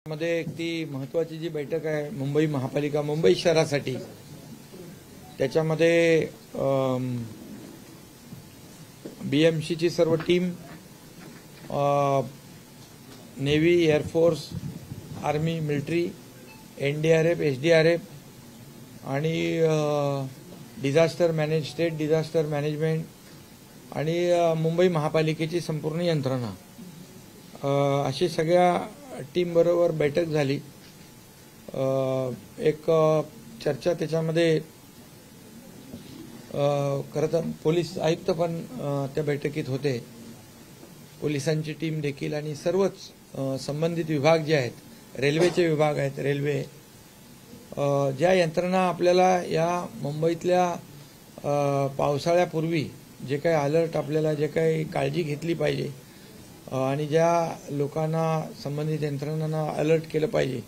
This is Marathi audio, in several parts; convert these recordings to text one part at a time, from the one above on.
मध्ये एक ती महत्त्वाची जी बैठक आहे मुंबई महापालिका मुंबई शहरासाठी, त्याच्यामध्ये बीएमसीची सर्व team, navy, air force, army, military, NDRF, SDRF आणि स्टेट डिझास्टर मॅनेजमेंट आणि मुंबई महापालिकेची संपूर्ण यंत्रणा अशी सगळ्या टीम बरोबर बैठक झाली। एक चर्चा त्याच्यामध्ये खरं तर पोलीस आयुक्त पण त्या बैठकीत होते, पोलिसांची टीम देखील आणि सर्वच संबंधित विभाग जे आहेत, रेल्वेचे विभाग आहेत, रेल्वे ज्या यंत्रणा आपल्याला या मुंबईतल्या पावसाळ्यापूर्वी जे काही अलर्ट आपल्याला जे काही काळजी घेतली पाहिजे आणि ज्या लोकांना संबंधित यंत्रणांना अलर्ट केलं पाहिजे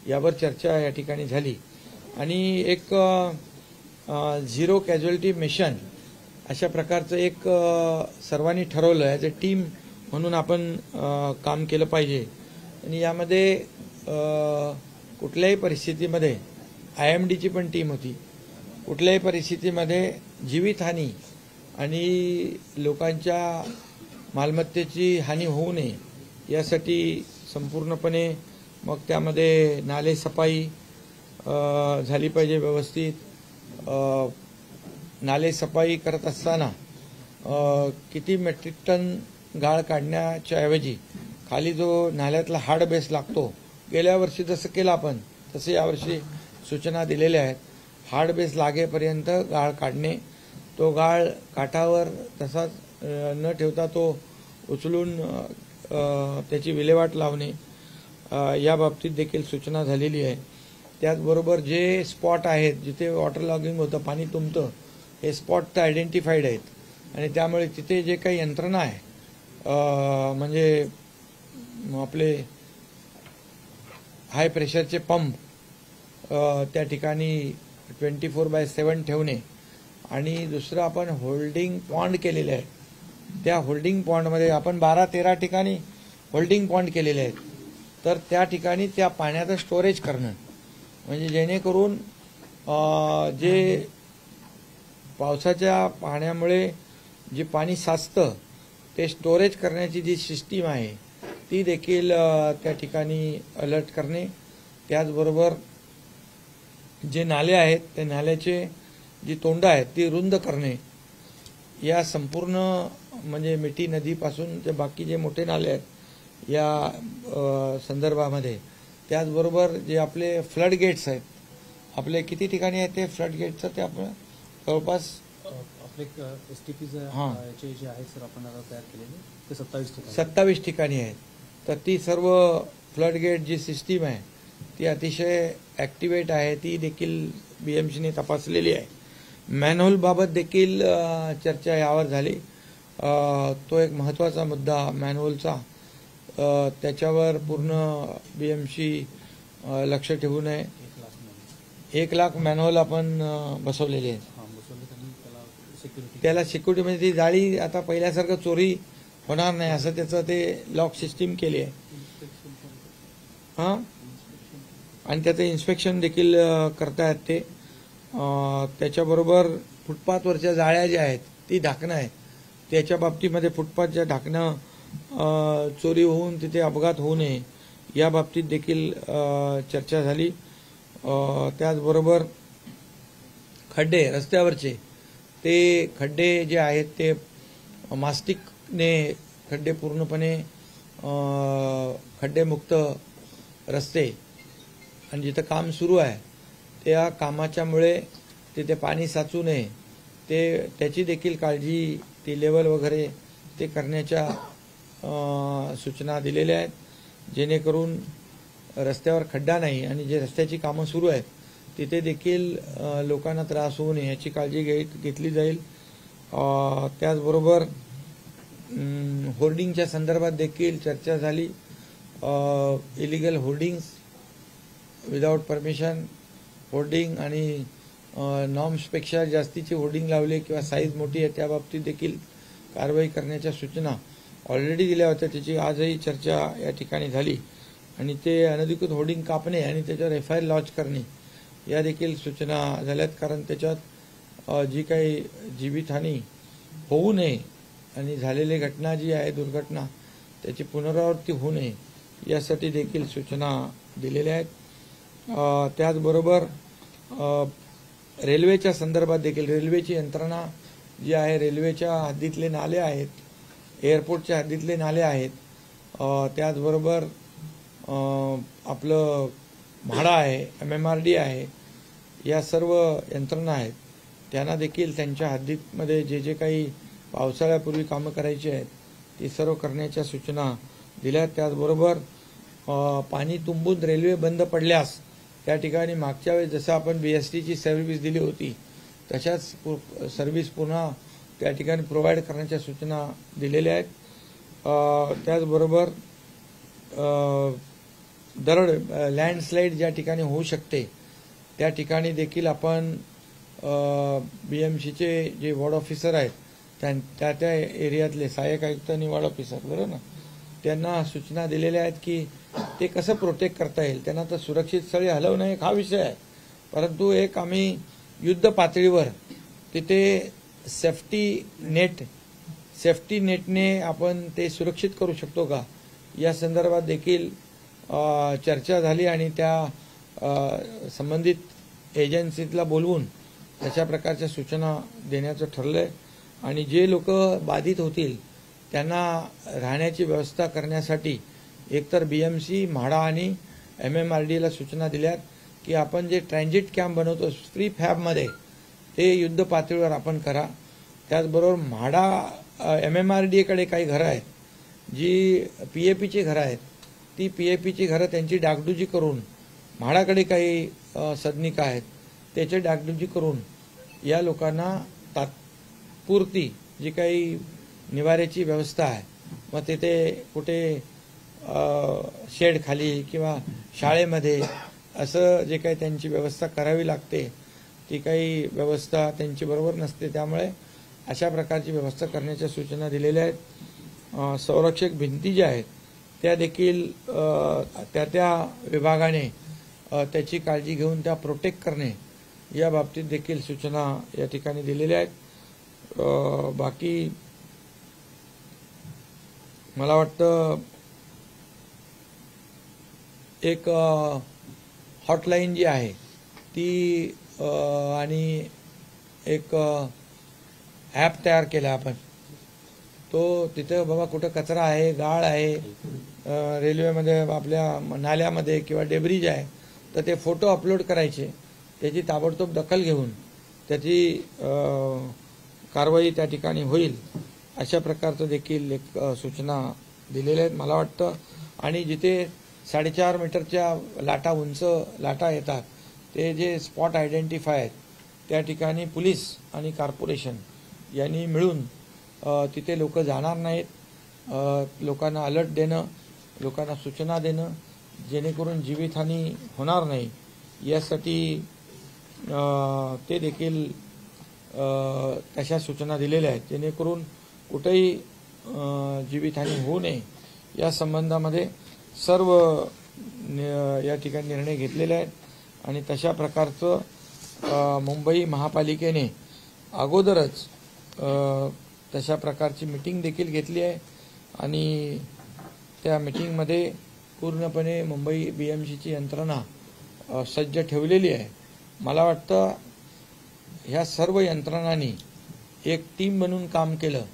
यावर चर्चा या ठिकाणी झाली आणि एक झिरो कॅज्युअल्टी मिशन अशा प्रकारचं एक सर्वांनी ठरवलं ॲज अ टीम म्हणून आपण काम केलं पाहिजे आणि यामध्ये कुठल्याही परिस्थितीमध्ये IMDची पण टीम होती, कुठल्याही परिस्थितीमध्ये जीवितहानी आणि लोकांच्या मालमत्तेची हानी होऊ नये यासाठी संपूर्णपणे मग त्यामध्ये नाले सफाई झाली पाहिजे व्यवस्थित। नाले सफाई करत असताना किती मेट्रिक टन गाळ काढण्याच्या ऐवजी खाली जो नाल्यातला हार्ड बेस लागतो, गेल्या वर्षी जसं केलं आपण तसे यावर्षी सूचना दिलेल्या आहेत। हार्ड बेस लागेपर्यंत गाळ काढणे, तो गाळ काठावर तसाच न ठेवता तो उचलून त्याची विल्हेवाट लावणे या बाबतीत देखील सूचना झालेली आहे। त्याचबरोबर जे स्पॉट आहेत जिथे वॉटर लॉगिंग होतं, पाणी तुंबतं, हे स्पॉट तर आयडेंटिफाईड आहेत आणि त्यामुळे तिथे जे काही यंत्रणा आहे म्हणजे आपले हाय प्रेशरचे पंप त्या ठिकाणी 24/7 ठेवणे आणि दुसरं आपण होल्डिंग पॉन्ड केलेले आहेत, त्या होल्डिंग पॉन्डमध्ये आपण 12-13 ठिकाणी होल्डिंग पॉन्ड केलेले आहेत, तर त्या ठिकाणी त्या पाण्याचं स्टोरेज करणं म्हणजे जेणेकरून जे पावसाच्या पाण्यामुळे जे पाणी साचतं ते स्टोरेज करण्याची जी सिस्टीम आहे ती देखील त्या ठिकाणी अलर्ट करणे। त्याचबरोबर जे नाले आहेत ते नाल्याचे जी तोंडं आहेत ती रुंद करणे, या संपूर्ण म्हणजे मिठी नदीपासून ते बाकी जे मोठे नाले आहेत या संदर्भामध्ये। त्याचबरोबर जे आपले फ्लड गेट्स आहेत, आपले किती ठिकाणी आहेत ते फ्लड गेटचं, ते आपण जवळपास आपले STP जे आहेत सर आपण तयार केलेले ते 27 ठिकाणी आहेत। तर ती सर्व फ्लड गेट जी सिस्टीम आहे ती अतिशय ॲक्टिवेट आहे, ती देखील BMCने तपासलेली आहे। मॅनहोल बाबत देखील चर्चा यावर झाली, तो एक महत्त्वाचा मुद्दा मॅनहोलचा, त्याच्यावर पूर्ण BMC लक्ष ठेवू नये। 1 लाख मॅनहोल आपण बसवलेले आहेत, त्याला सिक्युरिटी म्हणजे ती जाळी आता पहिल्यासारखं चोरी होणार नाही असं त्याचं ते लॉक सिस्टीम केली आहे आणि त्याचं इन्स्पेक्शन देखील करतायत ते। त्याच्याबरोबर फुटपाथवरच्या जाळ्या ज्या आहेत ती ढाकणं आहे, त्याच्या बाबतीमध्ये फुटपाथच्या ढाकणं चोरी होऊन तिथे अपघात होऊ नये या बाबतीत देखील चर्चा झाली। त्याचबरोबर खड्डे रस्त्यावरचे, ते खड्डे जे आहेत ते मास्टिकने खड्डे पूर्णपणे खड्डेमुक्त रस्ते आणि जिथं काम सुरू आहे त्या कामाच्यामुळे तिथे पाणी साचू नये त्याची देखील काळजी, ती लेवल वगैरे ते करण्याच्या सूचना दिलेल्या आहेत, जेणेकरून रस्त्यावर खड्डा नाही आणि जे रस्त्याची कामं सुरू आहेत तिथे देखील लोकांना त्रास होऊ नये याची काळजी घेतली जाईल। त्याचबरोबर होर्डिंगच्या संदर्भात देखील चर्चा झाली। Illegal hoardings, without permission hoarding आणि नॉर्म्सपेक्षा जास्तीची होर्डिंग लावली किंवा साईज मोठी आहे त्या बाबतीत देखील कारवाई करण्याच्या सूचना ऑलरेडी दिल्या होत्या, त्याची आजही चर्चा या ठिकाणी झाली। आणि ते अनधिकृत होर्डिंग कापणे आणि त्याच्यावर FIR लॉन्च करणे या देखील सूचना झाल्यात. कारण त्याच्यात जी काही जीवितहानी होऊ नये आणि झालेली घटना जी आहे दुर्घटना त्याची पुनरावृत्ती होऊ नये यासाठी देखील सूचना दिलेल्या आहेत. त्याचबरोबर रेल्वेच्या संदर्भात देखील रेल्वेची यंत्रणा जी आहे, रेल्वेच्या हद्दीतले नाले आहेत, एअरपोर्टच्या हद्दीतले नाले आहेत, त्याचबरोबर आपलं म्हाडा आहे, MMRD आहे, या सर्व यंत्रणा आहेत त्यांना देखील त्यांच्या हद्दीमध्ये जे जे काही पावसाळ्यापूर्वी कामं करायची आहेत ती सर्व करण्याच्या सूचना दिल्या. त्याचबरोबर पाणी तुंबून रेल्वे बंद पडल्यास त्या ठिकाणी मागच्या वेळेस जसं आपण BSTची सर्व्हिस दिली होती तशाच सर्व्हिस पुन्हा त्या ठिकाणी प्रोव्हाइड करण्याच्या सूचना दिलेल्या आहेत. त्याचबरोबर दरड लँडस्लाईड ज्या ठिकाणी होऊ शकते त्या ठिकाणी देखील आपण BMCचे जे वॉर्ड ऑफिसर आहेत त्या त्या एरियातले सहाय्यक आयुक्त आणि वॉर्ड ऑफिसर बरोबर ना त्यांना सूचना दिलेल्या आहेत की ते कसं प्रोटेक्ट करता येईल. त्यांना तर सुरक्षित स्थळी हलवणं एक हा विषय आहे, परंतु एक आम्ही युद्ध पातळीवर तिथे सेफ्टी नेटने आपण ते सुरक्षित करू शकतो का या संदर्भात देखील चर्चा झाली आणि त्या संबंधित एजन्सीला बोलवून तशा प्रकारच्या सूचना देण्याचं ठरलंय. आणि जे लोक बाधित होतील त्यांना राहण्याची व्यवस्था करण्यासाठी एकतर BMC, म्हाडा आणि MMRDला सूचना दिल्यात की आपण जे ट्रान्झिट कॅम्प बनवतो फ्री फॅबमध्ये ते युद्ध पातळीवर आपण करा. त्याचबरोबर म्हाडा MMRDकडे काही घरं आहेत जी PAPची घरं आहेत, ती PAPची घरं त्यांची डागडुजी करून, म्हाडाकडे काही सदनिका आहेत त्याची डागडुजी करून या लोकांना तात्पुरती जी काही निवाऱ्याची व्यवस्था आहे मग तिथे कुठे शेड खाली किंवा शाळेमध्ये असं जे काही त्यांची व्यवस्था करावी लागते ती काही व्यवस्था त्यांची बरोबर नसते, त्यामुळे अशा प्रकारची व्यवस्था करण्याच्या सूचना दिलेल्या आहेत. संरक्षक भिंती ज्या आहेत त्या देखील त्या विभागाने त्याची काळजी घेऊन त्या प्रोटेक्ट करणे या बाबतीत देखील सूचना या ठिकाणी दिलेल्या आहेत. बाकी मला वाटतं एक हॉटलाईन जी आहे ती आणि एक ॲप तयार केला आपण, तो तिथं बाबा कुठं कचरा आहे, गाळ आहे, रेल्वेमध्ये आपल्या नाल्यामध्ये किंवा डेब्रिज आहे तर ते फोटो अपलोड करायचे, त्याची ताबडतोब दखल घेऊन त्याची कारवाई त्या ठिकाणी होईल अशा प्रकारचं देखील एक सूचना दिलेल्या आहेत मला वाटतं. आणि जिथे 4.5 मीटरच्या लाटा उंच लाटा येतात ते जे स्पॉट आयडेंटिफाय आहेत त्या ठिकाणी पोलीस आणि कॉर्पोरेशन यांनी मिळून तिथे लोक जाणार नाहीत, लोकांना अलर्ट देणं, लोकांना सूचना देणं जेणेकरून जीवितहानी होणार नाही यासाठी ते देखील तशा सूचना दिलेल्या आहेत जेणेकरून कुठेही जीवितहानी होऊ नये या संबंधामध्ये सर्व या ठिकाणी निर्णय घेतलेले आहेत. आणि तशा प्रकारचं मुंबई महापालिकेने अगोदरच तशा प्रकारची मीटिंग देखील घेतली आहे आणि त्या मीटिंगमध्ये पूर्णपणे मुंबई BMCची यंत्रणा सज्ज ठेवलेली आहे. मला वाटतं ह्या सर्व यंत्रणांनी एक टीम बनून काम केलं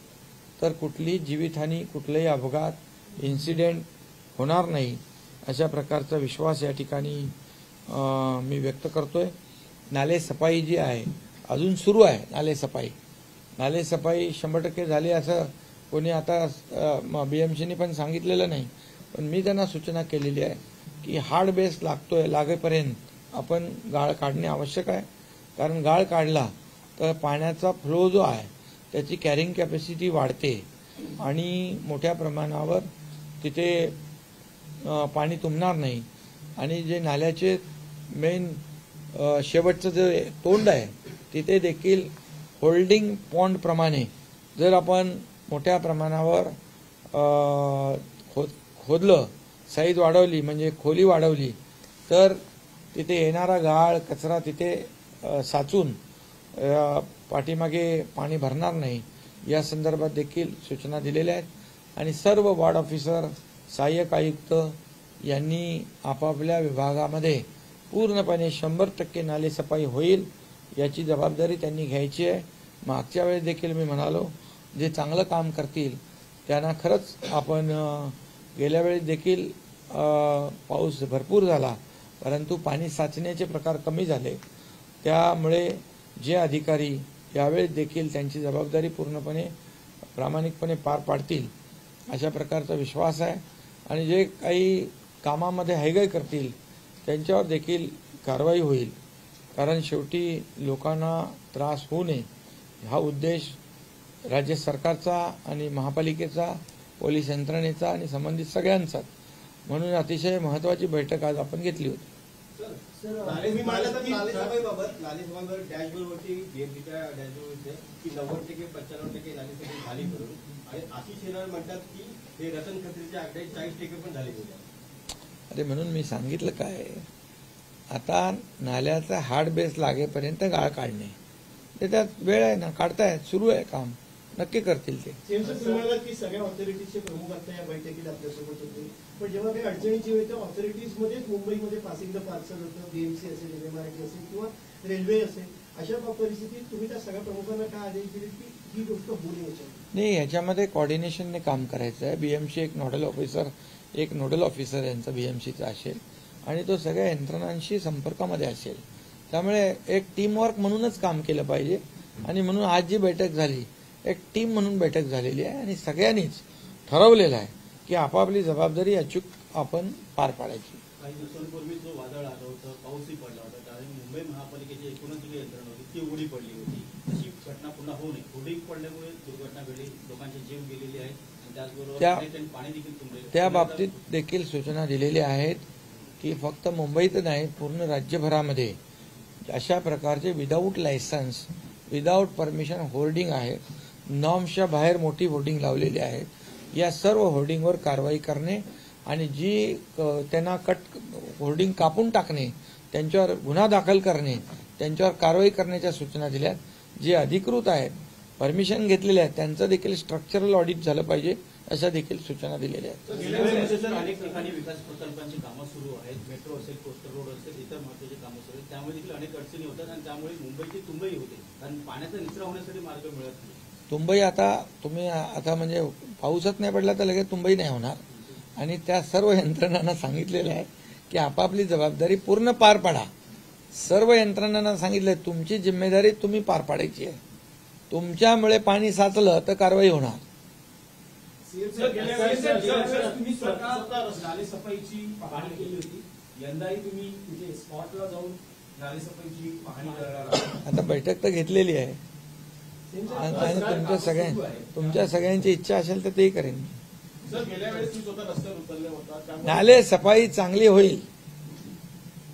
तर कुठलीही जीवितहानी, कुठलाही अपघात, इन्सिडेंट होणार नाही अशा प्रकारचा विश्वास या ठिकाणी मी व्यक्त करतोय. नाले सफाई जी आहे अजून सुरू आहे. नाले सफाई 100% झाली असं कोणी आता BMCने पण सांगितलेलं नाही, पण मी त्यांना सूचना केलेली आहे की हार्ड बेस लागेपर्यंत आपण गाळ काढणे आवश्यक आहे. कारण गाळ काढला तर पाण्याचा फ्लो जो आहे त्याची कॅरिंग कॅपॅसिटी वाढते आणि मोठ्या प्रमाणावर तिथे पाणी तुंबणार नाही. आणि जे नाल्याचे मेन शेवटचं जे तोंड आहे तिथे देखील होल्डिंग पॉन्ड प्रमाणे जर आपण मोठ्या प्रमाणावर खोदलं साईज वाढवली म्हणजे खोली वाढवली तर तिथे येणारा गाळ कचरा तिथे साचून पाठीमागे पाणी भरणार नाही या संदर्भात देखील सूचना दिलेल्या आहेत आणि सर्व वॉर्ड ऑफिसर सहाय्यक आयुक्त यांनी आपापल्या विभागामध्ये पूर्णपणे 100% नालेसफाई होईल याची जबाबदारी त्यांनी घ्यायची आहे. मागच्या वेळेस देखील मी म्हणालो जे चांगलं काम करतील त्यांना खरंच आपण गेल्या वेळेस देखील पाऊस भरपूर झाला परंतु पाणी साचण्याचे प्रकार कमी झाले त्यामुळे जे अधिकारी यावेळेस देखील त्यांची जबाबदारी पूर्णपणे प्रामाणिकपणे पार पाडतील अशा प्रकारचा विश्वास आहे आणि जे काही कामामध्ये हयगय करतील त्यांच्यावर देखील कारवाई होईल कारण शेवटी लोकांना त्रास होऊ नये हा उद्देश राज्य सरकारचा आणि महापालिकेचा पोलीस यंत्रणेचा आणि संबंधित सगळ्यांचा म्हणून अतिशय महत्त्वाची बैठक आज आपण घेतली होती. नालेसफाईबाबत डॅशबोर्डवरती बीएमसीच्या डॅशबोर्डवरती की 90% 95% नालेसफाई झाली करून आणि आशिष शेलार म्हणतात की हे रतन खत्रीचे आकडे 40% पण झाले करून. अरे म्हणून मी सांगितलं काय आता नाल्याचा हार्ड बेस लागेपर्यंत गाळ काढणे ते त्यात वेळ आहे ना काढतायत सुरू आहे काम नक्की करतील ते. की सगळ्या ऑथॉरिटीजचे प्रमुख आता या बैठकीत आपल्यासोबत होते पण जेव्हा काही अडचणीची वेळ तर ऑथॉरिटीजमध्येच मुंबईमध्ये पासिंग द पार्सल होतं बीएमसी असेल एमआरटी असेल किंवा रेल्वे असेल अशा परिस्थितीत तुम्ही त्या सगळ्या प्रमुखांना काय आदेश दिले की ही गोष्ट होऊ नये. नाही याच्यामध्ये कोऑर्डिनेशनने काम करायचं आहे. बीएमसी एक नोडल ऑफिसर यांचा बीएमसीचा असेल आणि तो सगळ्या यंत्रणांशी संपर्कामध्ये असेल त्यामुळे एक टीमवर्क म्हणूनच काम केलं पाहिजे आणि म्हणून आज जी बैठक झाली एक टीम म्हणून बैठक झालेली आहे आणि सगळ्यांनीच ठरवलेलं आहे की आपापली जबाबदारी अचूक आपण पार पाडायची. काही दिवसांपूर्वी जो वादळ आलं होतं पाऊसही पडला होता त्यावेळी मुंबई महापालिकेची एकूणच जी यंत्रणा होती ती उघडी पडली होती. अशी घटना पुन्हा होऊ नये उघडी पडल्यामुळे दुर्घटना घडली लोकांचे जीव गेलेले आहेत आणि त्याचबरोबर पाणी देखील तुंबले. त्या बाबतीत देखील सूचना दिलेल्या आहेत की फक्त मुंबईत नाही पूर्ण राज्यभरामध्ये अशा प्रकारचे without licence without permission hoarding आहे नॉर्म्सच्या बाहेर मोठी होर्डिंग लावलेली आहेत या सर्व होर्डिंगवर कारवाई करणे आणि जी त्यांना होर्डिंग कापून टाकणे त्यांच्यावर गुन्हा दाखल करणे त्यांच्यावर कारवाई करण्याच्या सूचना दिल्यात. जे अधिकृत आहेत परमिशन घेतलेले आहेत त्यांचं देखील स्ट्रक्चरल ऑडिट झालं पाहिजे अशा देखील सूचना दिलेल्या आहेत. अनेक ठिकाणी विकास प्रकल्पांची कामं सुरू आहेत मेट्रो असेल कोस्टल रोड असेल इतर महत्वाची कामं सुरू आहेत त्यामुळे देखील अनेक अडचणी होतात आणि त्यामुळे मुंबईची तुंबई होते कारण पाण्याचा निचरा होण्यासाठी मार्ग मिळत नाही. तुंबई आता म्हणजे पाऊसच नाही पडला तर लगेच तुंबई नाही होणार आणि त्या सर्व यंत्रणांना सांगितलेलं आहे की आपापली जबाबदारी पूर्ण पार पाडा. सर्व यंत्रणांना सांगितलं तुमची जिम्मेदारी तुम्ही पार पाडायची आहे. तुमच्यामुळे पाणी साचलं तर कारवाई होणार. तुम्ही स्वतः नालेसफाईची पाहणी केली होती यंदाही तुम्ही तिथे स्पॉटला जाऊन नालेसफाईची पाहणी करणार. आता बैठक तर घेतलेली आहे आणि तुमच्या सगळ्यांची इच्छा असेल तर तेही करेन. गेल्या वेळेस तुम्ही स्वतः रस्त्यावर उतरले होता नाले सफाई चांगली होईल.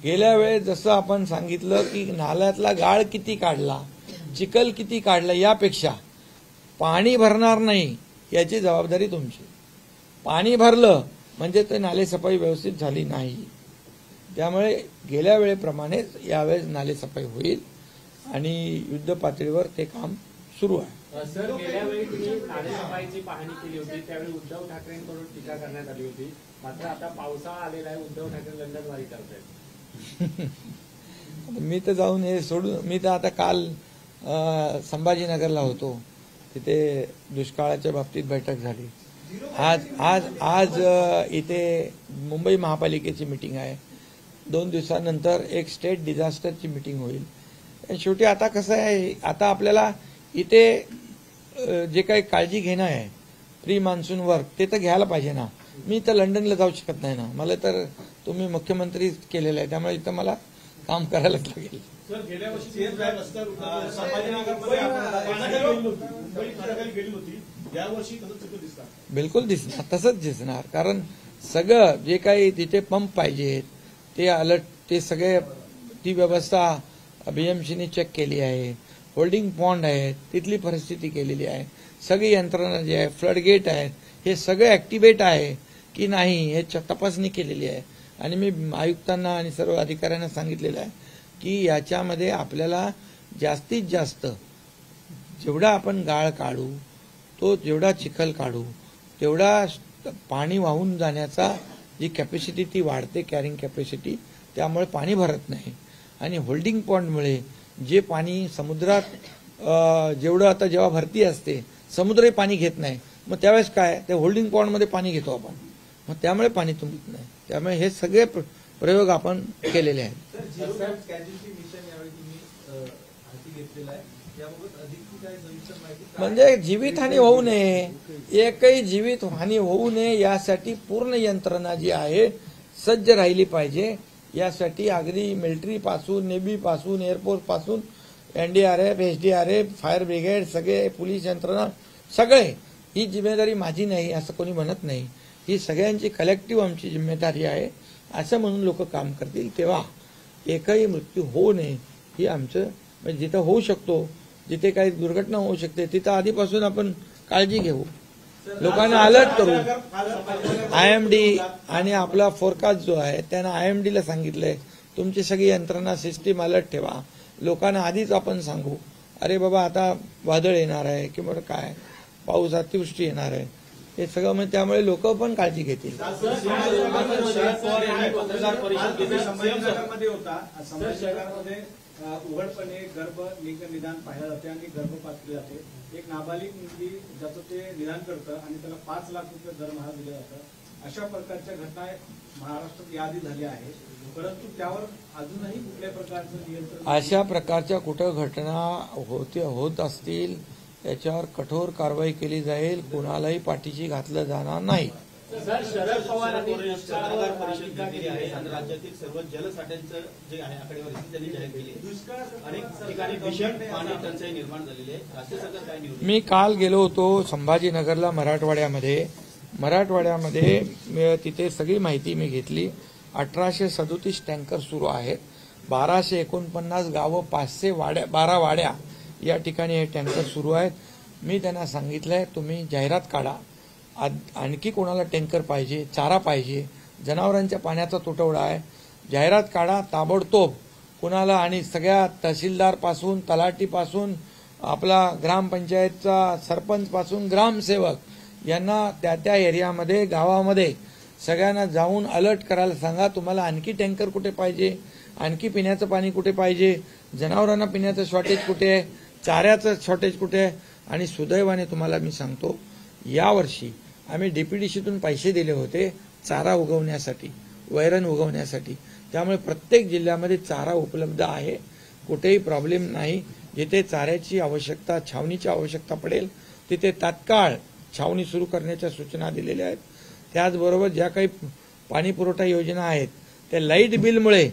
गेल्या वेळेस जसं आपण सांगितलं की नाल्यातला गाळ किती काढला चिखल किती काढला यापेक्षा पाणी भरणार नाही याची जबाबदारी तुमची. पाणी भरलं म्हणजे ते नालेसफाई व्यवस्थित झाली नाही त्यामुळे गेल्या वेळेप्रमाणेच यावेळेस नालेसफाई होईल आणि युद्ध पातळीवर ते काम सुरू आहे. सर गेल्या वेळी तुम्ही नालेसफाईची पाहणी केली होती त्यावेळी उद्धव ठाकरेंकडून टीका करण्यात आली होती मात्र आता पावसाळा आलेला आहे उद्धव ठाकरे लंडनवारी करतायत. मी तर जाऊन हे सोडून मी तर आता काल संभाजीनगरला होतो तिथे दुष्काळाच्या बाबतीत बैठक झाली. आज इथे मुंबई महापालिकेची मीटिंग आहे. 2 दिवसानंतर एक स्टेट डिझास्टरची मीटिंग होईल. शेवटी आता कसं आहे आता आपल्याला इथे जे काही काळजी घेणं आहे प्री मान्सून वर्क ते तर घ्यायला पाहिजे ना. मी तर लंडनला जाऊ शकत नाही ना. मला तर तुम्ही मुख्यमंत्री केलेलं आहे त्यामुळे इथं मला काम करायलाच लागेल. सर गेल्या वर्षी गेली होती यावर्षी कसं चित्र दिसणार. बिलकुल दिसणार तसंच दिसणार कारण सगळं जे काही तिथे पंप पाहिजेत ते अलर्ट ते सगळे ती व्यवस्था बीएमसीने चेक केली आहे. होल्डिंग पॉन्ड आहेत तिथली परिस्थिती केलेली आहे. सगळी यंत्रणा जी आहे फ्लड गेट आहेत हे सगळे ऍक्टिव्हेट आहे की नाही हे तपासणी केलेली आहे आणि मी आयुक्तांना आणि सर्व अधिकाऱ्यांना सांगितलेलं आहे की याच्यामध्ये आपल्याला जास्तीत जास्त जेवढा आपण गाळ काढू तो जेवढा चिखल काढू तेवढा पाणी वाहून जाण्याचा जी कॅपॅसिटी ती वाढते, कॅरिंग कॅपॅसिटी, त्यामुळे पाणी भरत नाही. आणि होल्डिंग पॉईंटमुळे जे पाणी समुद्रात जेवढं आता जेव्हा भरती असते समुद्रही पाणी घेत नाही, मग त्यावेळेस काय ते होल्डिंग पॉईंटमध्ये पाणी घेतो आपण, मग त्यामुळे पाणी तुंबत नाही. त्यामुळे हे सगळे प्रयोग आपण केलेले आहेत. म्हणजे जीवितहानी होऊ नये, एकही जीवितहानी होऊ नये यासाठी पूर्ण यंत्रणा जी आहे सज्ज राहिली पाहिजे. यासाठी अगदी मिलिटरी पासून, नेव्ही पासून, एअरफोर्स पासून, NDRF, SDRF, फायर ब्रिगेड, सगळे पोलीस यंत्रणा सगळे, ही जिम्मेदारी माझी नाही असं कोणी म्हणत नाही. ही सगळ्यांची कलेक्टिव्ह आमची जिम्मेदारी आहे. असं म्हणून लोक काम करतील तेव्हा एकही मृत्यू होऊ नये ही आमचं, म्हणजे जिथं होऊ शकतो, जिथे काही दुर्घटना होऊ शकते तिथं आधीपासून आपण काळजी घेऊ, लोकांना अलर्ट करू. IMD आणि आपला फोरकास्ट जो आहे त्यानं IMD ला सांगितलंय तुमची सगळी यंत्रणा सिस्टीम अलर्ट ठेवा. लोकांना आधीच आपण सांगू अरे बाबा आता वादळ येणार आहे किंवा काय पाऊस अतिवृष्टी येणार आहे, हे सगळं. म्हणजे त्यामुळे लोक पण काळजी घेतील. उघडपणे गर्भ निदान पाहिलं जाते आणि गर्भपात केले जाते. एक नाबालिग मुलगी ज्याचं ते निदान करतं आणि त्याला 5 लाख रुपये दरमहा दिलं जातं. अशा प्रकारच्या घटना महाराष्ट्रात यादी झाल्या आहेत, परंतु त्यावर अजूनही कुठल्या प्रकारचं नियंत्रण, अशा प्रकारच्या कुठं घटना होत असतील त्याच्यावर कठोर कारवाई केली जाईल, कुणालाही पाठीशी घातलं जाणार नाही. शरद पवार पत्रकार परिषद घेतलेली आहे आणि राज्यातील सर्व जलसाठ्यांचं जे आहे आकडेवारी त्यांनी जाहीर केली आहे. अनेक ठिकाणी भीषण पाणी टंचाई निर्माण झालेली आहे. राज्य सरकार काय नियोजन? मी काल गेलो होतो संभाजीनगरला, मराठवाड्यामध्ये तिथे सगळी माहिती मी घेतली. 1837 टँकर सुरू आहेत, 1249 गावं, 12 वाड्या या ठिकाणी हे टँकर सुरू आहेत. मी त्यांना सांगितलंय तुम्ही जाहिरात काढा, आणखी कोणाला टँकर पाहिजे, चारा पाहिजे, जनावरांच्या पाण्याचा तुटवडा आहे, जाहिरात काढा ताबडतोब कोणाला. आणि सगळ्या तहसीलदार पासून, तलाठी पासून, आपला ग्रामपंचायतचा सरपंच पासून ग्रामसेवक यांना त्या त्या एरियामध्ये, गावामध्ये सगळ्यांना जाऊन अलर्ट करायला सांगा. तुम्हाला आणखी टँकर कुठे पाहिजे, आणखी पिण्याचं पाणी कुठे पाहिजे, जनावरांना पिण्याचं शॉर्टेज कुठे आहे, चाऱ्याचं शॉर्टेज कुठे आहे. आणि सुदैवाने तुम्हाला मी सांगतो यावर्षी आम्ही DPDCतून पैसे दिले होते चारा उगवण्यासाठी, वैरण उगवण्यासाठी. त्यामुळे प्रत्येक जिल्ह्यामध्ये चारा उपलब्ध आहे, कुठेही प्रॉब्लेम नाही. जिथे चाऱ्याची आवश्यकता, छावणीची आवश्यकता पडेल तिथे तात्काळ छावणी सुरू करण्याच्या सूचना दिलेल्या आहेत. त्याचबरोबर ज्या काही पाणी पुरवठा योजना आहेत त्या लाईट बिलमुळे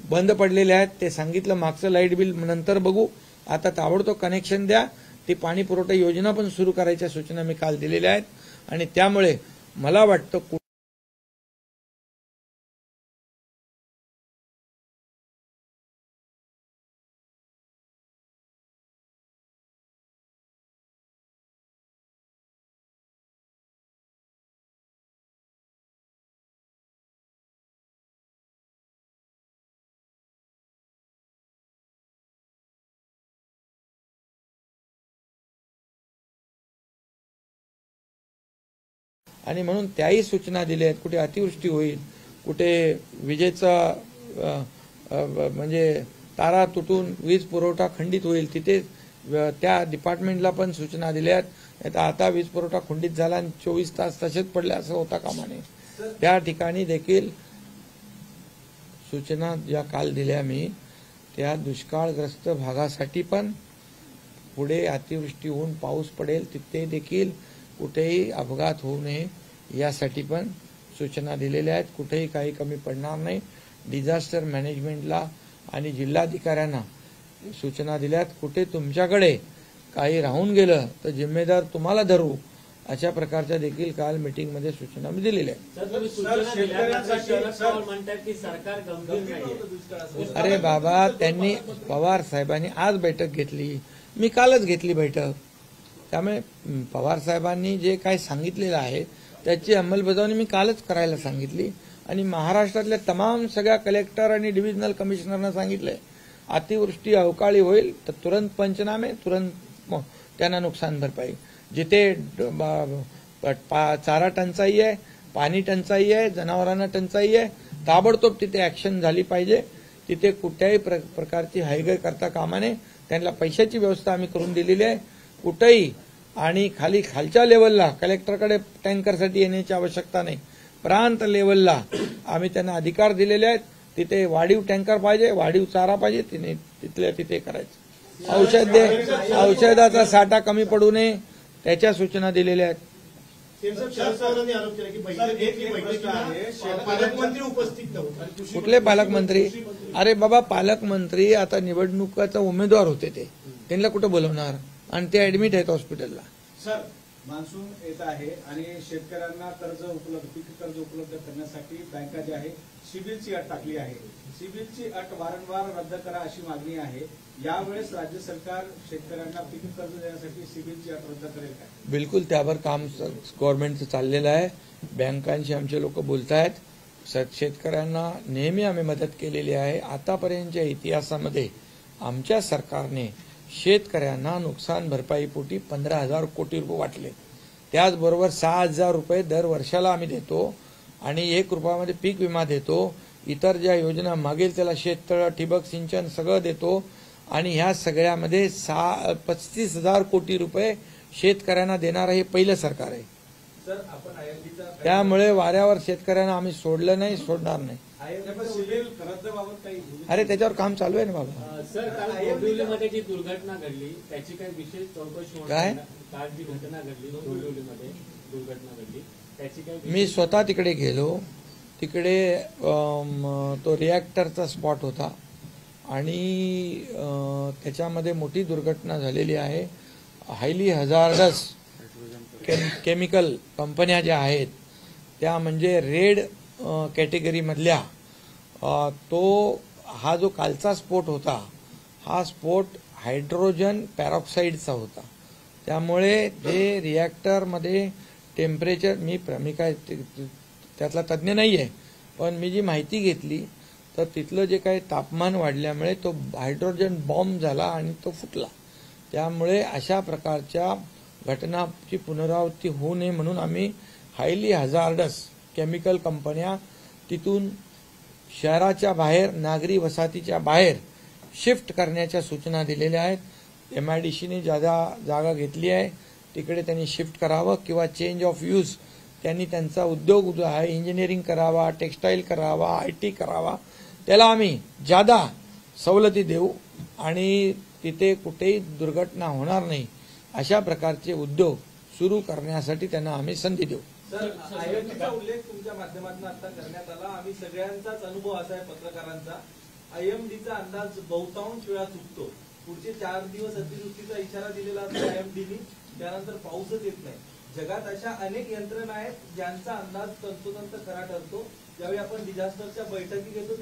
बंद पडलेल्या आहेत, ते सांगितलं मागचं लाईट बिल नंतर बघू, आता ताबडतोब कनेक्शन द्या. ती पाणी पुरवठा योजना पण सुरू करायच्या सूचना मी काल दिलेल्या आहेत. आणि त्यामुळे मला वाटतं आणि म्हणून त्याही सूचना दिल्या आहेत. कुठे अतिवृष्टी होईल, कुठे विजेचा म्हणजे तारा तुटून वीज पुरवठा खंडित होईल, तिथे त्या डिपार्टमेंटला पण सूचना दिल्या आहेत. आता वीज पुरवठा खंडित झाला आणि 24 तास तसेच पडले असं होता कामा नये. त्या ठिकाणी देखील सूचना ज्या काल दिल्या मी, त्या दुष्काळग्रस्त भागासाठी पण पुढे अतिवृष्टी होऊन पाऊस पडेल तिथे देखील कुठेही अपघात होऊ नये यासाठी पण सूचना दिलेल्या आहेत. कुठेही काही कमी पडणार नाही. डिझास्टर मॅनेजमेंटला आणि जिल्हाधिकाऱ्यांना सूचना दिल्यात. कुठे तुमच्याकडे काही राहून गेलं तर जिम्मेदार तुम्हाला धरू, अशा प्रकारच्या देखील काल मीटिंगमध्ये सूचना मी दिलेल्या आहेत. अरे बाबा, त्यांनी पवार साहेबांनी आज बैठक घेतली, मी कालच घेतली बैठक. त्यामुळे पवार साहेबांनी जे काही सांगितलेलं आहे त्याची अंमलबजावणी मी कालच करायला सांगितली आणि महाराष्ट्रातल्या तमाम सगळ्या कलेक्टर आणि डिव्हिजनल कमिशनरना सांगितलंय अतिवृष्टी अवकाळी होईल तर तुरंत पंचनामे, तुरंत त्यांना नुकसान भरपाई. जिथे चारा टंचाई आहे, पाणी टंचाई आहे, जनावरांना टंचाई आहे, ताबडतोब तिथे ऍक्शन झाली पाहिजे. तिथे कुठल्याही प्रकारची हायगाय करता कामा नये. त्यांना पैशाची व्यवस्था आम्ही करून दिलेली आहे. कुठेही आणि खालच्या लेवलला कलेक्टरकडे टँकरसाठी येण्याची आवश्यकता नाही. प्रांत लेवलला आम्ही त्यांना अधिकार दिलेले आहेत. तिथे वाढीव टँकर पाहिजे, वाढीव चारा पाहिजे, तिथल्या तिथे करायचं. औषधाचा साठा कमी पडू नये त्याच्या सूचना दिलेल्या आहेत. शरद पवारांनी आरोप केला की बैठकीला पालकमंत्री उपस्थित नव्हते. कुठले पालकमंत्री? अरे बाबा, पालकमंत्री आता निवडणुकाचा उमेदवार होते, त्यांना कुठं बोलवणार आणि ते ऍडमिट आहेत हॉस्पिटलला. सर, मान्सून येत आहे आणि शेतकऱ्यांना पीक कर्ज उपलब्ध करण्यासाठी बँका जी आहे सिबिलची अट टाकली आहे. सिबिलची अट वारंवार रद्द करा अशी मागणी आहे. यावेळेस राज्य सरकार शेतकऱ्यांना पीक कर्ज देण्यासाठी सिबिलची अट रद्द करेल का? बिलकुल त्यावर काम गव्हर्नमेंटचं चाललेलं आहे. बँकांशी आमचे लोक बोलत आहेत. शेतकऱ्यांना नेहमी आम्ही मदत केलेली आहे. आतापर्यंतच्या इतिहासामध्ये आमच्या सरकारने शेतकऱ्यांना नुकसान भरपाईपोटी 15,000 कोटी रुपये वाटले. त्याचबरोबर 6,000 रुपये दर वर्षाला आम्ही देतो आणि 1 रुपयामध्ये पीक विमा देतो. इतर ज्या योजना मागेल त्याला शेततळं, ठिबक सिंचन सगळं देतो आणि ह्या सगळ्यामध्ये 35,000 कोटी रुपये शेतकऱ्यांना देणार हे पहिलं सरकार आहे. सर, आपण आयएमडीचा त्यामुळे वाऱ्यावर शेतकऱ्यांना आम्ही सोडलं नाही, सोडणार नाही. सिबिल रद्दबाबत काही अरे त्याच्यावर काम चालू आहे ना बाबा. सर, काल डोंबिवलीमध्ये जी दुर्घटना घडली त्याची काही विशेष चौकशी होणार काय? नाही? काल जी घटना घडली डोंबिवलीमध्ये दुर्घटना घडली त्याची काही मी स्वतः तिकडे गेलो. तिकडे तो रिॲक्टरचा स्पॉट होता आणि त्याच्यामध्ये मोठी दुर्घटना झालेली आहे. हायली हजार्डस केमिकल कंपन्या ज्या आहेत त्या म्हणजे रेड कॅटेगरीमधल्या हा जो कालचा स्फोट होता हा स्फोट हायड्रोजन पॅरॉक्साईडचा होता. त्यामुळे जे रिॲक्टरमध्ये टेम्परेचर मी काय त्यातला तज्ज्ञ नाही आहे, पण मी जी माहिती घेतली तर तिथलं जे काही तापमान वाढल्यामुळे तो हायड्रोजन बॉम्ब झाला आणि तो फुटला. त्यामुळे अशा प्रकारच्या घटनाची पुनरावृत्ती होऊ नये म्हणून आम्ही हायली हजार्डस केमिकल कंपन्या तिथून शहराच्या बाहेर, नागरी वसाहतीच्या बाहेर शिफ्ट करण्याच्या सूचना दिलेल्या आहेत. MIDCने जागा घेतली आहे, तिकडे त्यांनी शिफ्ट करावं किंवा चेंज ऑफ यूज त्यांनी त्यांचा उद्योग जो आहे इंजिनिअरिंग करावा, टेक्स्टाईल करावा, IT करावा. त्याला आम्ही जादा सवलती देऊ आणि तिथे कुठेही दुर्घटना होणार नाही अशा प्रकारचे उद्योग सुरू करण्यासाठी त्यांना आम्ही संधी देऊ. सर, आयएमडीचा उल्लेख तुमच्या माध्यमातून आता करण्यात आला. आम्ही सगळ्यांचाच अनुभव असा आहे पत्रकारांचा, आयएमडीचा अंदाज बहुतांश वेळा चुकतो. पुढचे 4 दिवस अतिवृष्टीचा इशारा दिलेला असतो आयएमडीनी, त्यानंतर पाऊसच येत नाही. जगात अशा अनेक यंत्रणा आहेत ज्यांचा अंदाज तंतोतंत खरा ठरतो. ज्यावेळी आपण डिझास्टरच्या बैठकी घेतो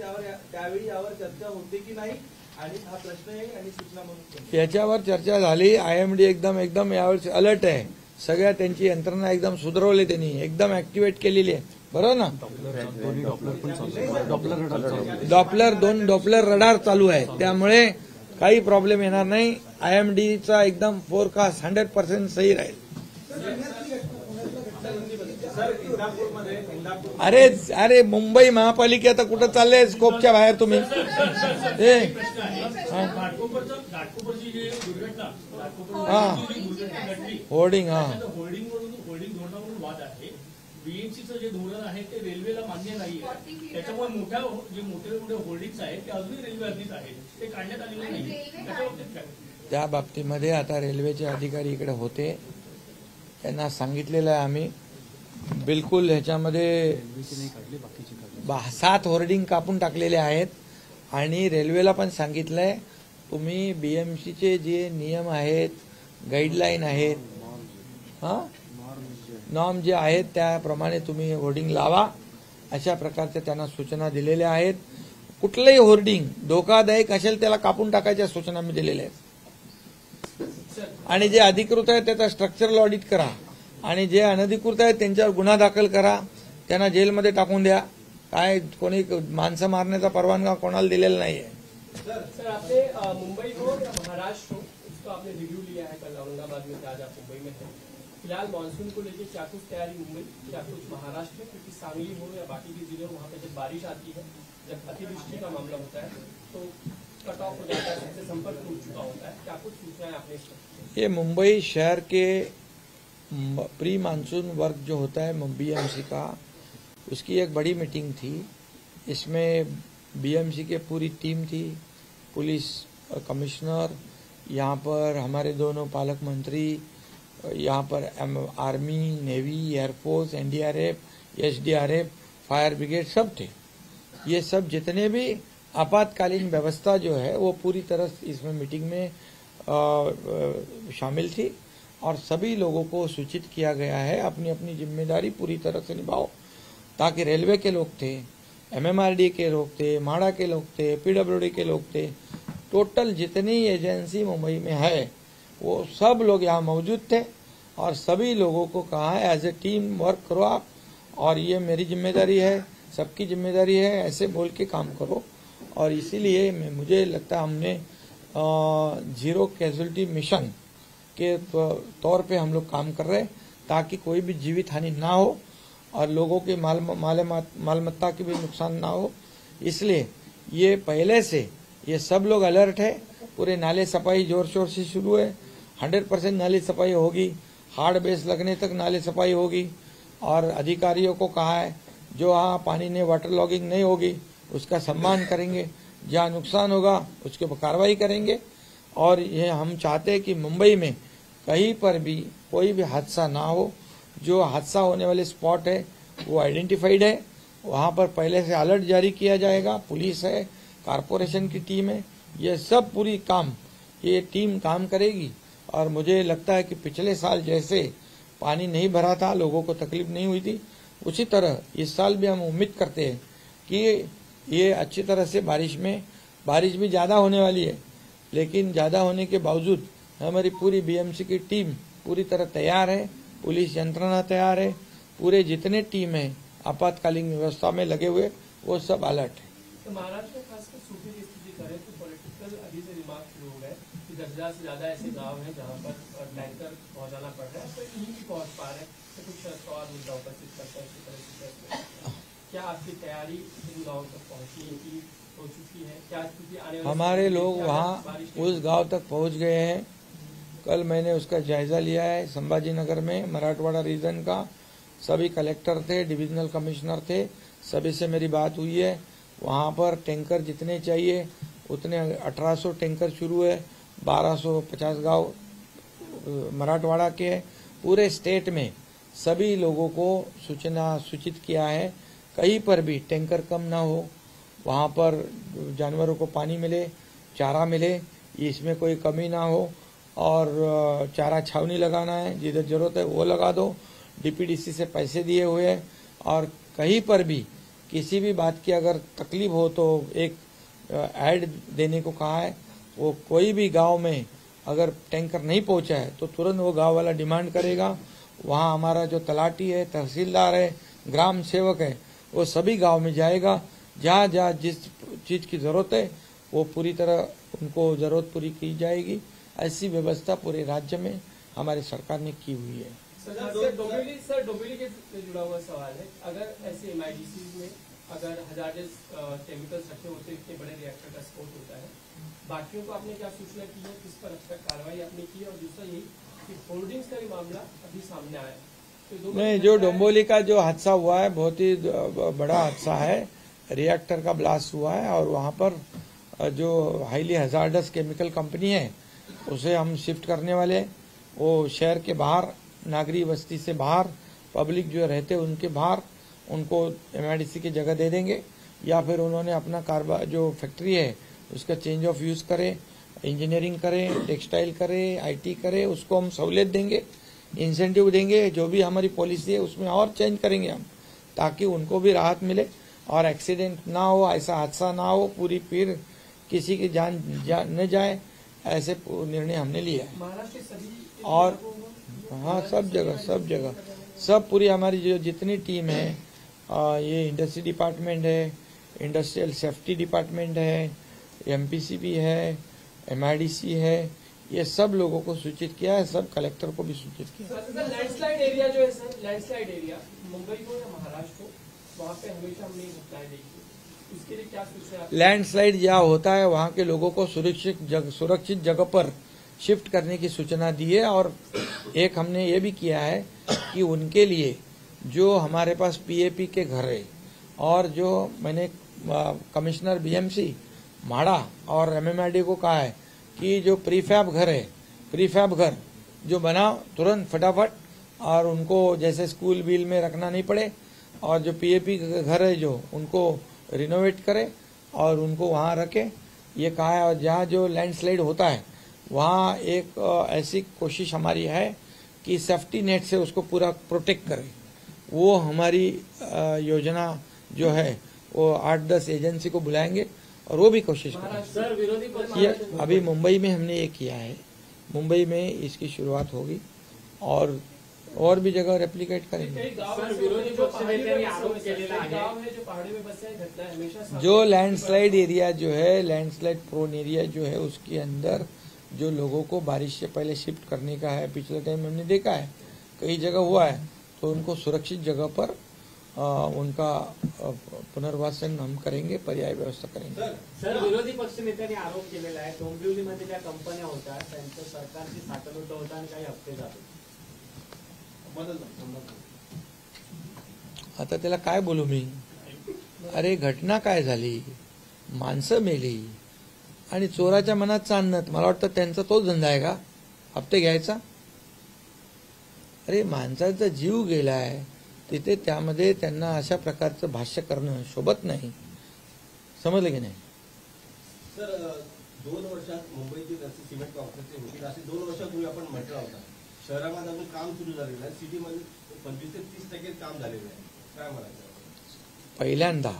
त्यावेळी यावर चर्चा होते की नाही, आणि हा प्रश्न आहे आणि सूचना म्हणून याच्यावर चर्चा झाली. IMD एकदम यावेळी अलर्ट आहे. सगळ्या त्यांची यंत्रणा एकदम सुधारवली, त्यांनी एकदम ऍक्टिव्हेट केलेली आहे. बरोबर ना? दोन डॉपलर रडार चालू आहे, त्यामुळे काही प्रॉब्लेम येणार नाही. IMDचा एकदम फोरकास्ट 100% सही राहील. अरे मुंबई महापालिका आता कुठं चाललंय? स्कोपच्या बाहेर तुम्ही होर्डिंग होर्डिंग धोरणावरून वाद आहे. बीएमसीचं जे धोरण आहे ते रेल्वेला मान्य नाही आहे. त्याच्यामुळे मोठे होर्डिंग्स आहेत ते अजूनही रेल्वे हद्दीत आहेत, ते काढण्यात आलेले नाही. त्याच्याबाबतीत काय? त्या बाबतीमध्ये आता रेल्वेचे अधिकारी इकडे होते, त्यांना सांगितलेलं आहे आम्ही बिलकुल ह्याच्यामध्ये 7 होर्डिंग कापून टाकलेले आहेत आणि रेल्वेला पण सांगितलंय तुम्ही बीएमसीचे जे नियम आहेत, गाईडलाईन आहेत, नॉर्म जे आहेत त्याप्रमाणे तुम्ही होर्डिंग लावा, अशा प्रकारच्या त्यांना सूचना दिलेल्या आहेत. कुठलंही होर्डिंग धोकादायक असेल त्याला कापून टाकायच्या सूचना मी दिलेल्या आहेत. आणि जे अधिकृत आहे त्याचा स्ट्रक्चरल ऑडिट करा. आणि जे अनधिकृत आहेत त्यांच्यावर गुन्हा दाखल करा, त्यांना जेलमध्ये टाकून द्या. काय कोणी माणसं मारण्याचा परवानगा कोणाला दिलेला नाहीये. सर आपने मुंबई हो या महाराष्ट्र हो, इसको आपने रिव्यू लिया है कल औरंगाबाद में, आज आप मुंबई में हैं. फिलहाल मानसून को लेकर क्या कुछ तैयारी मुंबई, क्या कुछ महाराष्ट्र, क्योंकि सांगली हो या बाकी के जिले हो, वहाँ पे जब बारिश आती है, जब अतिवृष्टि का मामला होता है तो कट ऑफ हो जाता है, सबसे संपर्क टूट चुका होता है. क्या कुछ सूचनाएं आपने इस पर? ये मुंबई शहर के प्री मानसून वर्क जो होता है बीएमसी का, उसकी एक बड़ी मीटिंग थी. इसमें बीएमसी के पूरी टीम थी, पुलिस कमिश्नर, यहाँ पर हमारे दोनों पालक मंत्री, यहाँ पर army, navy, air force, NDRF, SDRF, fire brigade सब थे. ये सब जितने भी आपातकालीन व्यवस्था जो है वो पूरी तरह इसमें मीटिंग में शामिल थी और सभी लोगों को सूचित किया गया है अपनी अपनी जिम्मेदारी पूरी तरह से निभाओ, ताकि रेलवे के लोग थे, एमएमआरडी के लोग थे, माड़ा के लोग थे, पीडब्ल्यूडी के लोग थे, टोटल जितनी एजेंसी मुंबई में है वो सब लोग यहाँ मौजूद थे और सभी लोगों को कहा है एज ए टीम वर्क करो आप, और ये मेरी जिम्मेदारी है, सबकी जिम्मेदारी है, ऐसे बोल के काम करो. और इसीलिए मुझे लगता है हमने जीरो कैजुअलिटी मिशन के तौर पे हम लोग काम कर रहे हैं, ताकि कोई भी जीवित हानि ना हो और लोगों के मालमत्ता की भी नुकसान ना हो. इसलिए ये पहले से ये सब लोग अलर्ट है. पूरे नाले सफाई जोर शोर से शुरू है, 100% नाले सफाई होगी, हार्ड बेस लगने तक नाले सफाई होगी. और अधिकारियों को कहा है जो वहाँ पानी ने वाटर लॉगिंग नहीं होगी उसका सम्मान करेंगे, जहाँ नुकसान होगा उसके ऊपर कार्रवाई करेंगे. और ये हम चाहते हैं कि मुंबई में कहीं पर भी कोई भी हादसा ना हो. जो हादसा होने वाले स्पॉट है वो आइडेंटिफाइड है, वहाँ पर पहले से अलर्ट जारी किया जाएगा. पुलिस है, कारपोरेशन की टीम है, ये सब पूरी ये टीम काम करेगी. और मुझे लगता है कि पिछले साल जैसे पानी नहीं भरा था, लोगों को तकलीफ नहीं हुई थी, उसी तरह इस साल भी हम उम्मीद करते हैं कि ये अच्छी तरह से बारिश भी ज़्यादा होने वाली है, लेकिन ज़्यादा होने के बावजूद हमारी पूरी बीएमसी की टीम पूरी तरह तैयार है, पुलिस यंत्रणा तैयार है, पूरे जितने टीम है आपातकालीन व्यवस्था में लगे हुए वो सब अलर्ट है. तो महाराष्ट्र में खासकर सूखे की स्थिति करें तो पॉलिटिकल अभी से दिमाग शुरू हो गए कि 10,000 से ज्यादा ऐसे गांव हैं जहां पर टैंकर पहुंचाना पड़ रहा है, तो नहीं पहुंच पा रहे, तो कुछ सवाल मुद्दा उपस्थित करता है. इसी तरह से क्या आपकी तैयारी इन गाँव तक पहुंचने की हो चुकी है? क्या स्थिति आने वाली हमारे लोग वहाँ उस गांव तक पहुंच गए हैं. कल मैंने उसका जायजा लिया है. संभाजी नगर में मराठवाड़ा रीजन का सभी कलेक्टर थे, डिविजनल कमिश्नर थे, सभी से मेरी बात हुई है. वहाँ पर टैंकर जितने चाहिए उतने 1800 टैंकर शुरू है. 1250 गांव मराठवाड़ा के, पूरे स्टेट में सभी लोगों को सूचित किया है. कहीं पर भी टैंकर कम ना हो, वहाँ पर जानवरों को पानी मिले, चारा मिले, इसमें कोई कमी ना हो. और चारा छावनी लगाना है, जिधर जरूरत है वो लगा दो. डीपीडीसी से पैसे दिए हुए हैं. और कहीं पर भी किसी भी बात की अगर तकलीफ हो तो एक ऐड देने को कहा है. वो कोई भी गांव में अगर टैंकर नहीं पहुंचा है तो तुरंत वो गांव वाला डिमांड करेगा. वहाँ हमारा जो तलाटी है, तहसीलदार है, ग्राम सेवक है, वो सभी गांव में जाएगा. जहाँ जहाँ जिस चीज की जरूरत है वो पूरी तरह उनको जरूरत पूरी की जाएगी. ऐसी व्यवस्था पूरे राज्य में हमारी सरकार ने की हुई है. सर डोंबिवली के जुड़ा हुआ सवाल है, अगर ऐसे एमआईडीसी में अगर हजारस केमिकल्स रखे होते, इतने बड़े रिएक्टर का स्फोट होता है, बाकियों को आपने क्या सूचना की है, किस पर अब तक कार्रवाई आपने की है? और दूसरा यही कि होल्डिंग्स का भी मामला अभी सामने आया तो नहीं, जो डोंबिवली का जो हादसा हुआ है बहुत ही बड़ा हादसा है. रिएक्टर का ब्लास्ट हुआ है और वहाँ पर जो हाईली हजार्डस केमिकल कंपनी है उसे हम शिफ्ट करने वाले. वो शहर के बाहर, नागरी बस्ती से बाहर, पब्लिक जो रहते उनके बाहर उनको एमआईडीसी की जगह दे देंगे, या फिर उन्होंने अपना कारोबार जो फैक्ट्री है उसका चेंज ऑफ यूज करे, इंजीनियरिंग करें, टेक्सटाइल करें, आईटी करें, उसको हम सहूलियत देंगे, इंसेंटिव देंगे. जो भी हमारी पॉलिसी है उसमें और चेंज करेंगे हम, ताकि उनको भी राहत मिले और एक्सीडेंट ना हो, ऐसा हादसा ना हो, पूरी फिर किसी की जान न जाए. ऐसे निर्णय हमने लिया है. महाराष्ट्र सभी और हाँ, सब जगह सब पूरी हमारी जो जितनी टीम है, ये इंडस्ट्री डिपार्टमेंट है, इंडस्ट्रियल सेफ्टी डिपार्टमेंट है, एमपीसीबी है, एमआईडीसी है, ये सब लोगों को सूचित किया है, सब कलेक्टर को भी सूचित किया है। सर लैंडस्लाइड एरिया जो है सर, लैंडस्लाइड एरिया मुंबई हो या महाराष्ट्र हो, वहाँ पे हमेशा हमने घटनाएं देखी, इसके लिए क्या सूचना? लैंडस्लाइड जहाँ होता है वहाँ के लोगों को सुरक्षित जगह पर शिफ्ट करने की सूचना दी है। और एक हमने ये भी किया है कि उनके लिए जो हमारे पास पीएपी के घर है और जो मैंने कमिश्नर बीएमसी माड़ा और एमएमआरडी को कहा है कि जो प्रीफैब घर है, प्रीफैब घर जो बनाओ तुरंत फटाफट, और उनको जैसे स्कूल बिल में रखना नहीं पड़े, और जो पीएपी घर है जो उनको रिनोवेट करे और उनको वहाँ रखे, ये कहा है। और जहाँ जो लैंडस्लाइड होता है वहाँ एक ऐसी कोशिश हमारी है कि सेफ्टी नेट से उसको पूरा प्रोटेक्ट करें। वो हमारी योजना जो है वो 8-10 एजेंसी को बुलाएंगे और वो भी कोशिश करेंगे। सर विरोधी पक्ष ये अभी मुंबई में हमने ये किया है, मुंबई में इसकी शुरुआत होगी और भी जगह रेप्लिकेट करेंगे। कई गांव सर, ऐसे विरोधी होते हैं जो पक्ष पहाड़ी नेत्यांनी में आरोप बसे हैं, केलेला आहे। कई गांव है जो पहाड़ी में बसे हैं, घटना हमेशा सामने जो लैंडस्लाइड एरिया जो है, लैंडस्लाइड प्रोन एरिया जो है, उसके अंदर जो लोगों को बारिश से पहले शिफ्ट करने का है, पिछले टाइम हमने देखा है कई जगह हुआ है, तो उनको सुरक्षित जगह पर उनका पुनर्वासन हम करेंगे, पर्याय व्यवस्था करेंगे। सर विरोधी पक्ष नेत्यांनी आरोप केलेला आहे डोंबिवलीमध्ये ज्या कंपन्या होत्या त्यांचं सरकारची साठवणूक होता आणि काही हप्ते जातो। आता त्याला काय बोलू मी? अरे घटना काय झाली, माणसं मेली आणि चोराच्या मनात चांदणत, मला वाटतं त्यांचा तोच धंदा आहे का हप्ते घ्यायचा? अरे माणसाचा जीव गेलाय तिथे, त्यामध्ये त्यांना अशा प्रकारचं भाष्य करणं शोभत नाही, समजलं की नाही? सर 2 वर्षात मुंबईची रस्ते सिमेंट कॉन्क्रीटचे होतील असे 2 वर्षापूर्वी आपण म्हटलं होतं. शहरामध्ये अजून काम सुरू झालेलं आहे, सिटीमध्ये 25 ते 30% काम झालेलं आहे, काय म्हणायचं? पहिल्यांदा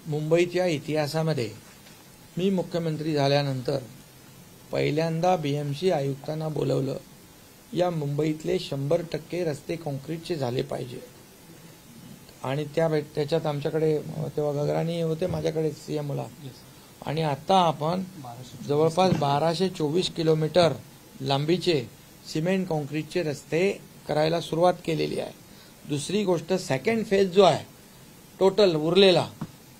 मुंबईच्या इतिहासामध्ये मी मुख्यमंत्री झाल्यानंतर पहिल्यांदा बीएमसी आयुक्तांना बोलवलं, या मुंबईतले 100% रस्ते कॉन्क्रीटचे झाले पाहिजे. आणि त्याच्यात आमच्याकडे तेव्हा गगराणी होते, माझ्याकडे सीएमओला, आणि आता आपण जवळपास 1224 किलोमीटर लांबीचे सिमेंट कॉन्क्रीटचे रस्ते करायला सुरुवात केलेली आहे. दुसरी गोष्ट, सेकंड फेज जो आहे टोटल उरलेला,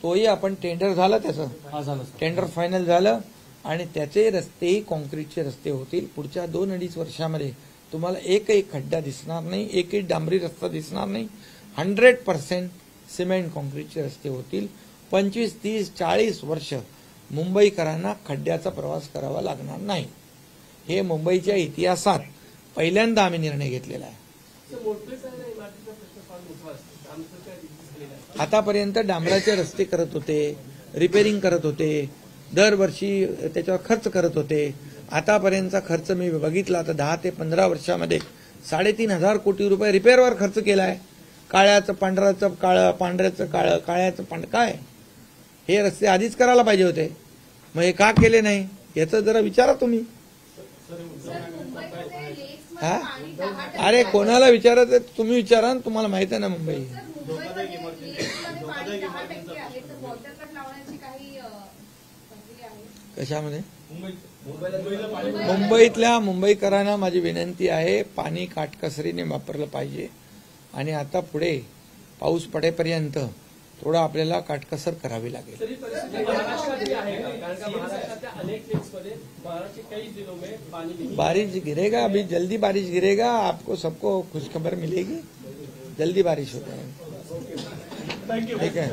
तोही आपण टेंडर झालं, त्याचं टेंडर फायनल झालं आणि त्याचे रस्तेही कॉन्क्रीटचे रस्ते होतील. पुढच्या 2-2.5 वर्षामध्ये तुम्हाला एकही खड्डा दिसणार नाही, एकही डांबरी रस्ता दिसणार नाही. 100% सिमेंट कॉन्क्रीटचे रस्ते होतील. 25, 30, 40 वर्ष मुंबईकरांना खड्ड्याचा प्रवास करावा लागणार नाही. हे मुंबईच्या इतिहासात पहिल्यांदा आम्ही निर्णय घेतलेला आहे. इमारतीचा प्रश्न फार मोठा असतो, आमचं काय झालेलं आहे. आतापर्यंत डांबराचे रस्ते करत होते, रिपेरिंग करत होते, दरवर्षी त्याच्यावर खर्च करत होते. आतापर्यंतचा खर्च मी बघितला तर 10 ते 15 वर्षामध्ये 3,500 कोटी रुपये रिपेअरवर खर्च केलाय. काळ्याचं पांढऱ्याचं काळं, पांढऱ्याचं काळं, काळ्याचं पांढरं, काय हे रस्ते आधीच करायला पाहिजे होते, मग हे का केले नाही याचं जरा विचारा तुम्ही. हा, अरे कोणाला विचारायचं तुम्ही विचारा, तुम्हाला माहित आहे ना मुंबई कशामध्ये. मुंबईतल्या मुंबईकरांना माझी विनंती आहे, पाणी काटकसरीने वापरलं पाहिजे आणि आता पुढे पाऊस पडेपर्यंत थोडं आपल्याला काटकसर करावी लागेल. तरी परिस्थिती महाराष्ट्रात आहे का? कारण का महाराष्ट्रातल्या अनेक लेक्समध्ये महाराष्ट्र के कई जिलों में पानी नहीं. बारिश गिरेगा, अभी जल्दी बारिश गिरेगा, आपको सबको खुशखबर मिलेगी, जल्दी बारिश होगा. ठीक है.